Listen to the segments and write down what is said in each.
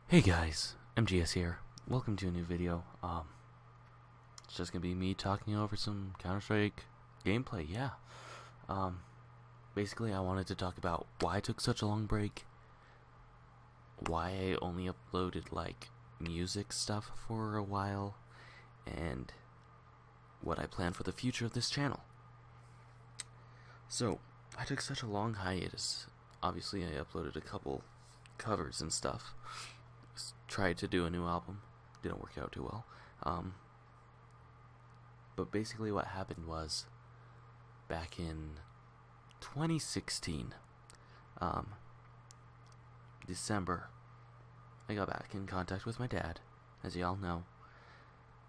Hey guys, MGS here. Welcome to a new video. It's just gonna be me talking over some Counter-Strike gameplay. Yeah. Um, Basically, I wanted to talk about why I took such a long break, why I only uploaded like music stuff for a while, and what I plan for the future of this channel. So, I took such a long hiatus. Obviously, I uploaded a couple covers and stuff. Tried to do a new album, didn't work out too well. But basically what happened was, back in 2016, December, I got back in contact with my dad. As y'all know,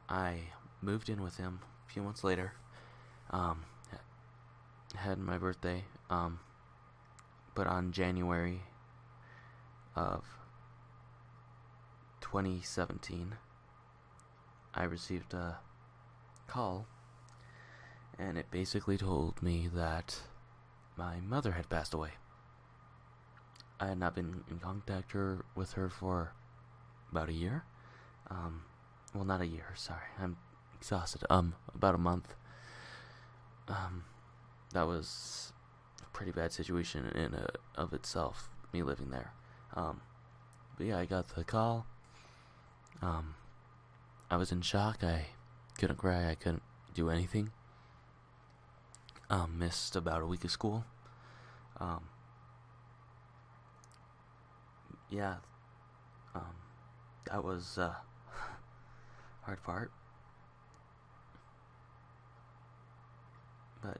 I moved in with him a few months later, had my birthday, but on January of 2017, I received a call, and it basically told me that my mother had passed away. I had not been in contact with her for about a year. Well, not a year, sorry, I'm exhausted. About a month. That was a pretty bad situation in of itself, me living there. But yeah, I got the call. I was in shock. I couldn't cry. I couldn't do anything. Missed about a week of school. Yeah. That was hard part. But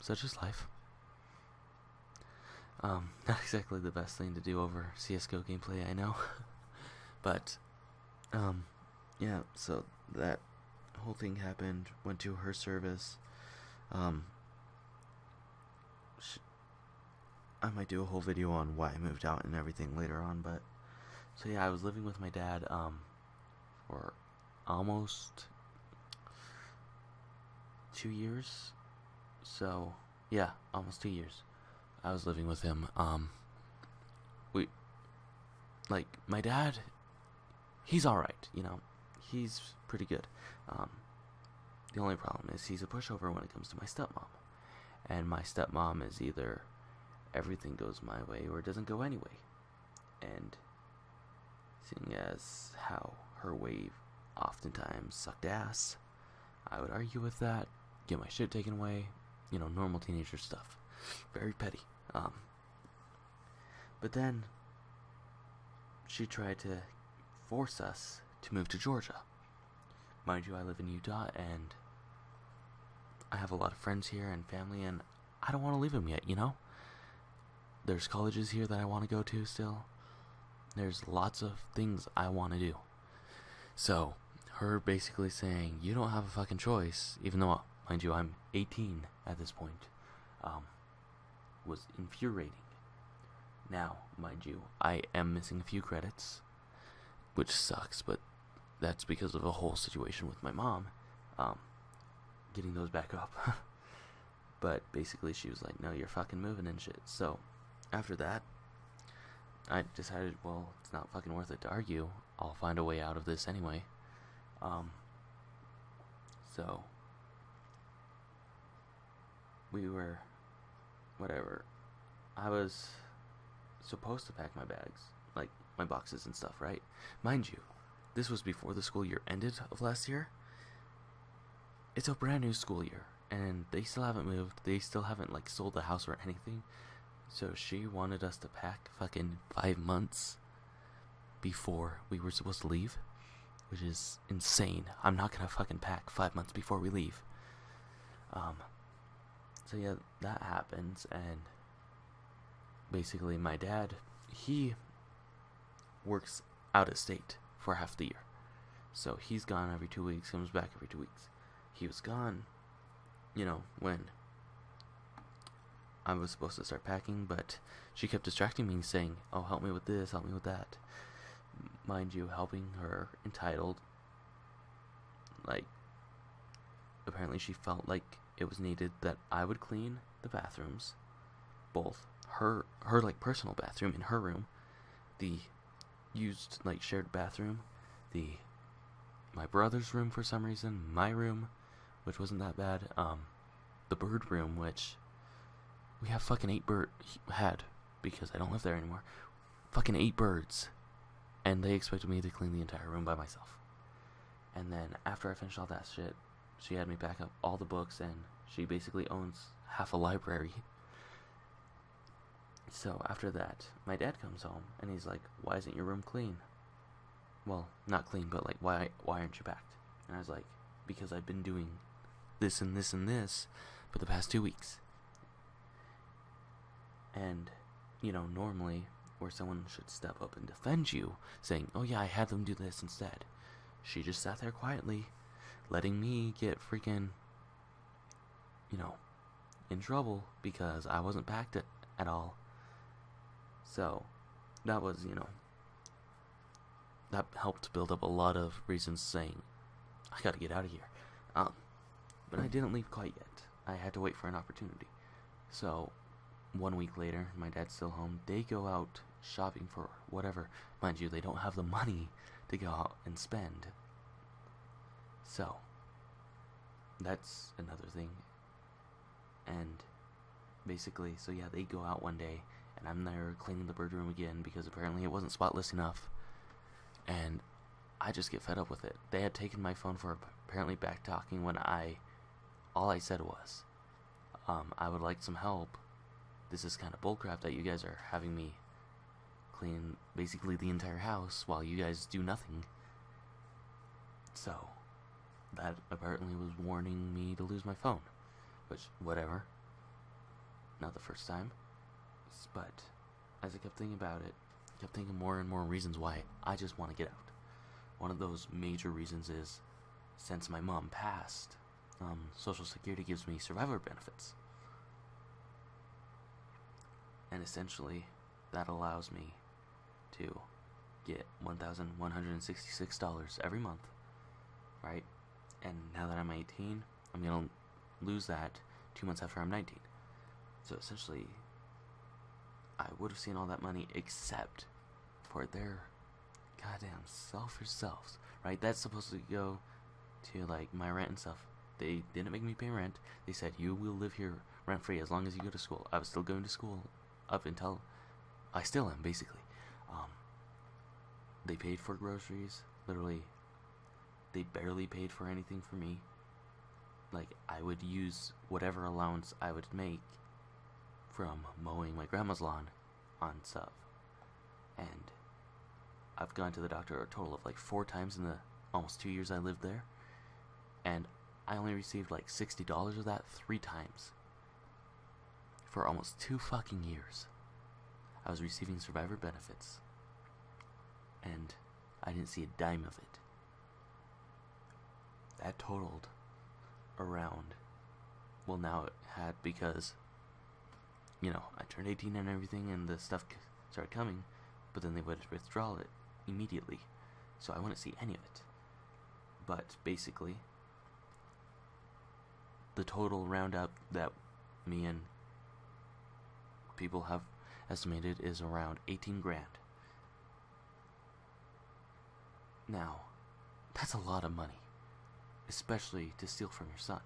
such is life. Not exactly the best thing to do over CSGO gameplay, I know. But, yeah, so that whole thing happened, went to her service. I might do a whole video on why I moved out and everything later on, but, so yeah, I was living with my dad, for almost 2 years. So, yeah, almost 2 years. I was living with him. My dad, he's alright, he's pretty good. The only problem is he's a pushover when it comes to my stepmom. And my stepmom is either everything goes my way or it doesn't go anyway. And seeing as how her way oftentimes sucked ass, I would argue with that, get my shit taken away, normal teenager stuff. Very petty. But then she tried to force us to move to Georgia. Mind you, I live in Utah, and I have a lot of friends here and family, and I don't want to leave them yet, There's colleges here that I want to go to still. There's lots of things I want to do. So, her basically saying, you don't have a fucking choice, even though, mind you, I'm 18 at this point, was infuriating. Now, mind you, I am missing a few credits, which sucks, but that's because of a whole situation with my mom, getting those back up. But basically she was like, no, you're fucking moving and shit. So, after that, I decided, well, it's not fucking worth it to argue. I'll find a way out of this anyway. So, we were, whatever, I was supposed to pack my bags, like my boxes and stuff, right? Mind you, this was before the school year ended of last year. It's a brand new school year, and they still haven't moved. They still haven't sold the house or anything. So she wanted us to pack fucking 5 months before we were supposed to leave, which is insane. I'm not gonna fucking pack 5 months before we leave. So yeah, that happens, and basically my dad, he works out of state for half the year. So he's gone every 2 weeks, comes back every 2 weeks. He was gone, when I was supposed to start packing, but she kept distracting me, saying, oh, help me with this, help me with that. Mind you, helping her entitled, apparently she felt like it was needed that I would clean the bathrooms, both her personal bathroom in her room, the used, like, shared bathroom, my brother's room for some reason, my room, which wasn't that bad, the bird room, which we have fucking 8 had, because I don't live there anymore, fucking 8 birds, and they expected me to clean the entire room by myself. And then after I finished all that shit, she had me pack up all the books, and she basically owns half a library. So after that, my dad comes home, and he's like, why isn't your room clean? Well, not clean, but like, why aren't you packed? And I was like, because I've been doing this and this and this for the past 2 weeks. And, you know, normally, where someone should step up and defend you, saying, oh yeah, I had them do this instead. She just sat there quietly, letting me get freaking, you know, in trouble because I wasn't packed at all. So, that was, you know, that helped build up a lot of reasons saying, I gotta get out of here. But I didn't leave quite yet. I had to wait for an opportunity. So, 1 week later, my dad's still home. They go out shopping for whatever. Mind you, they don't have the money to go out and spend. So, that's another thing. And basically, so yeah, they go out one day, and I'm there cleaning the bird room again because apparently it wasn't spotless enough. And I just get fed up with it. They had taken my phone for apparently back talking when all I said was, I would like some help. This is kind of bullcrap that you guys are having me clean basically the entire house while you guys do nothing. So, that apparently was warning me to lose my phone. Which, whatever. Not the first time. But, as I kept thinking about it, I kept thinking more and more reasons why I just want to get out. One of those major reasons is, since my mom passed, Social Security gives me survivor benefits. And essentially, that allows me to get $1,166 every month, right? And now that I'm 18, I'm going to lose that 2 months after I'm 19. So essentially, I would have seen all that money except for their goddamn selfish selves, right? That's supposed to go to, like, my rent and stuff. They didn't make me pay rent. They said, you will live here rent-free as long as you go to school. I was still going to school up until I still am, basically. They paid for groceries. Literally, they barely paid for anything for me. Like, I would use whatever allowance I would make from mowing my grandma's lawn on stuff. And I've gone to the doctor a total of like 4 times in the almost 2 years I lived there. And I only received like $60 of that 3 times. For almost 2 fucking years. I was receiving survivor benefits. And I didn't see a dime of it. That totaled around, well, now it had, because, you know, I turned 18 and everything and the stuff started coming, but then they would withdraw it immediately. So I wouldn't see any of it. But basically, the total roundup that me and people have estimated is around 18 grand. Now, that's a lot of money, especially to steal from your son.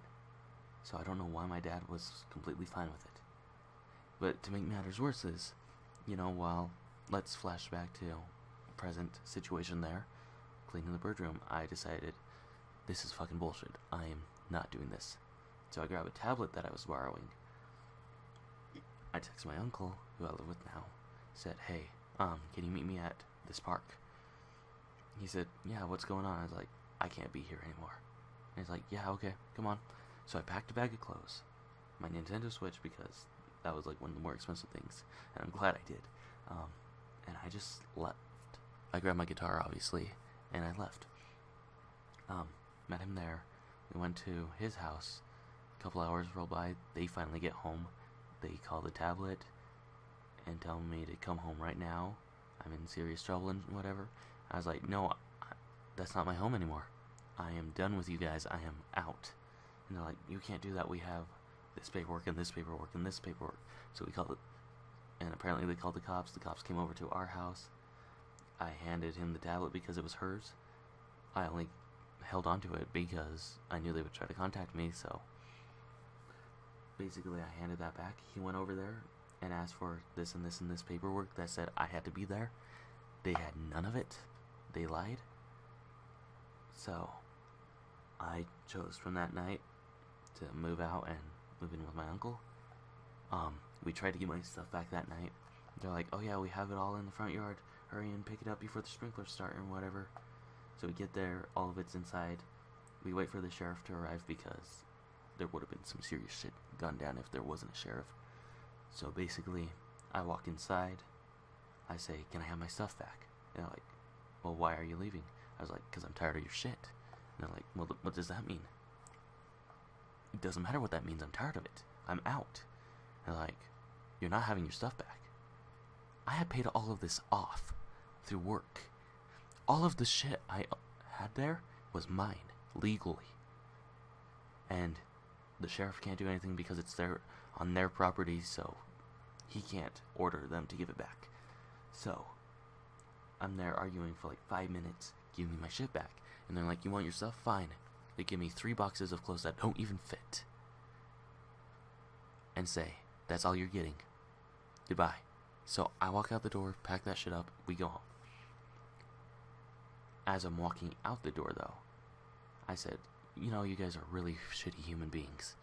So I don't know why my dad was completely fine with it. But to make matters worse is, you know, while let's flash back to present situation there, cleaning the bird room, I decided this is fucking bullshit. I am not doing this. So I grabbed a tablet that I was borrowing. I texted my uncle, who I live with now, said, hey, can you meet me at this park? He said, yeah, what's going on? I was like, I can't be here anymore. And he's like, yeah, okay, come on. So I packed a bag of clothes, my Nintendo Switch, because that was like one of the more expensive things, and I'm glad I did. And I just left. I grabbed my guitar, obviously, and I left. Met him there. We went to his house. A couple hours roll by. They finally get home. They call the tablet and tell me to come home right now. I'm in serious trouble and whatever. I was like, no, that's not my home anymore. I am done with you guys. I am out. And they're like, you can't do that. We have this paperwork and this paperwork and this paperwork. So we called it, and apparently they called the cops. The cops came over to our house. I handed him the tablet because it was hers. I only held onto it because I knew they would try to contact me, so basically I handed that back. He went over there and asked for this and this and this paperwork that said I had to be there. They had none of it. They lied. So I chose from that night to move out and move in with my uncle. We tried to get my stuff back that night. They're like, oh yeah, we have it all in the front yard. Hurry and pick it up before the sprinklers start and whatever. So we get there, all of it's inside. We wait for the sheriff to arrive because there would have been some serious shit gone down if there wasn't a sheriff. So basically, I walk inside. I say, can I have my stuff back? And they're like, well, why are you leaving? I was like, because I'm tired of your shit. And they're like, well, what does that mean? It doesn't matter what that means. I'm tired of it. I'm out. And they're like, you're not having your stuff back. I had paid all of this off through work. All of the shit I had there was mine, legally. And the sheriff can't do anything because it's on their property, so he can't order them to give it back. So I'm there arguing for like 5 minutes, giving me my shit back. And they're like, you want your stuff? Fine. They give me 3 boxes of clothes that don't even fit. And say, that's all you're getting. Goodbye. So I walk out the door, pack that shit up, we go home. As I'm walking out the door, though, I said, you know, you guys are really shitty human beings.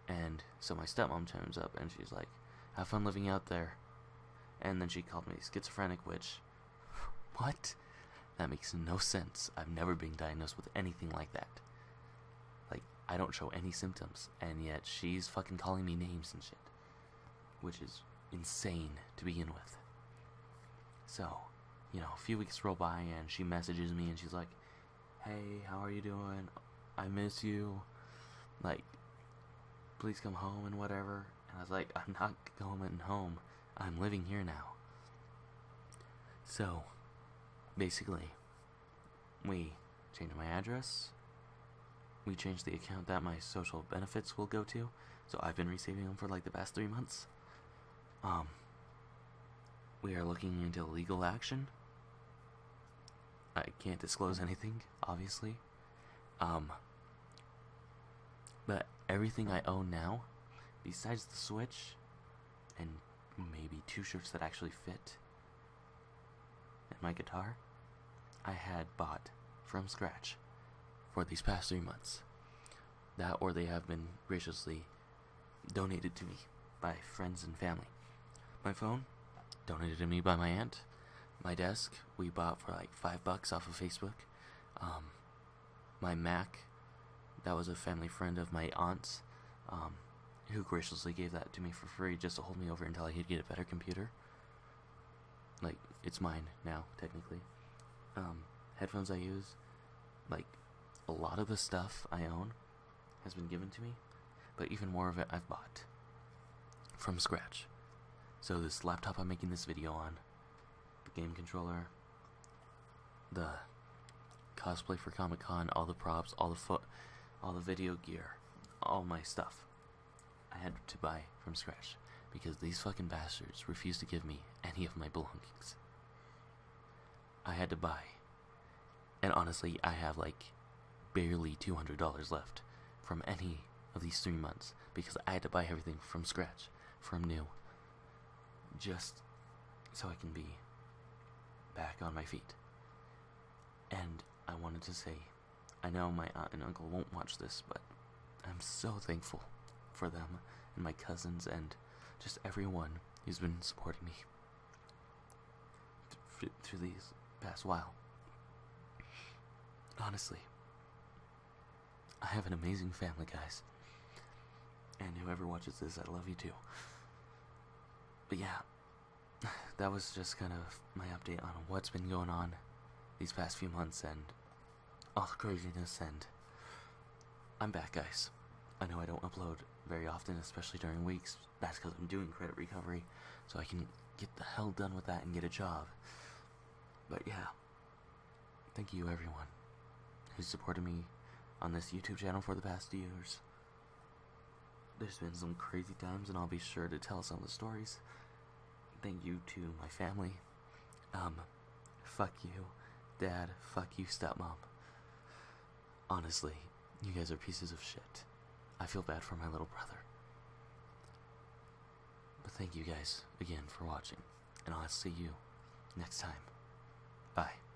And so my stepmom turns up and she's like, have fun living out there. And then she called me schizophrenic, which, what? That makes no sense. I've never been diagnosed with anything like that. Like, I don't show any symptoms, and yet she's fucking calling me names and shit. Which is insane to begin with. So, you know, a few weeks roll by and she messages me and she's like, hey, how are you doing? I miss you. Like, please come home and whatever. And I was like, I'm not going home. I'm living here now. So, basically, we changed my address. We changed the account that my social benefits will go to. So I've been receiving them for like the past 3 months. We are looking into legal action. I can't disclose anything, obviously. But everything I own now, besides the Switch, and maybe 2 shirts that actually fit, and my guitar, I had bought from scratch for these past 3 months. That or they have been graciously donated to me by friends and family. My phone, donated to me by my aunt. My desk, we bought for like $5 off of Facebook. My Mac, that was a family friend of my aunt's, who graciously gave that to me for free just to hold me over until I could get a better computer. Like, it's mine now, technically. Headphones I use, like, a lot of the stuff I own has been given to me, but even more of it I've bought from scratch. So this laptop I'm making this video on, the game controller, the cosplay for Comic-Con, all the props, all the video gear, all my stuff, I had to buy from scratch because these fucking bastards refused to give me any of my belongings. I had to buy, and honestly, I have like barely $200 left from any of these 3 months because I had to buy everything from scratch, from new, just so I can be back on my feet. And I wanted to say, I know my aunt and uncle won't watch this, but I'm so thankful for them and my cousins and just everyone who's been supporting me through these past while. Honestly, I have an amazing family, guys. And whoever watches this, I love you too. But yeah, that was just kind of my update on what's been going on these past few months and all the craziness, and I'm back, guys. I know I don't upload very often, especially during weeks. That's because I'm doing credit recovery, so I can get the hell done with that and get a job. But yeah, thank you everyone who's supported me on this YouTube channel for the past years. There's been some crazy times, and I'll be sure to tell some of the stories. Thank you to my family. fuck you, Dad. Fuck you, stepmom. Honestly, you guys are pieces of shit. I feel bad for my little brother. But thank you guys again for watching, and I'll see you next time. Bye.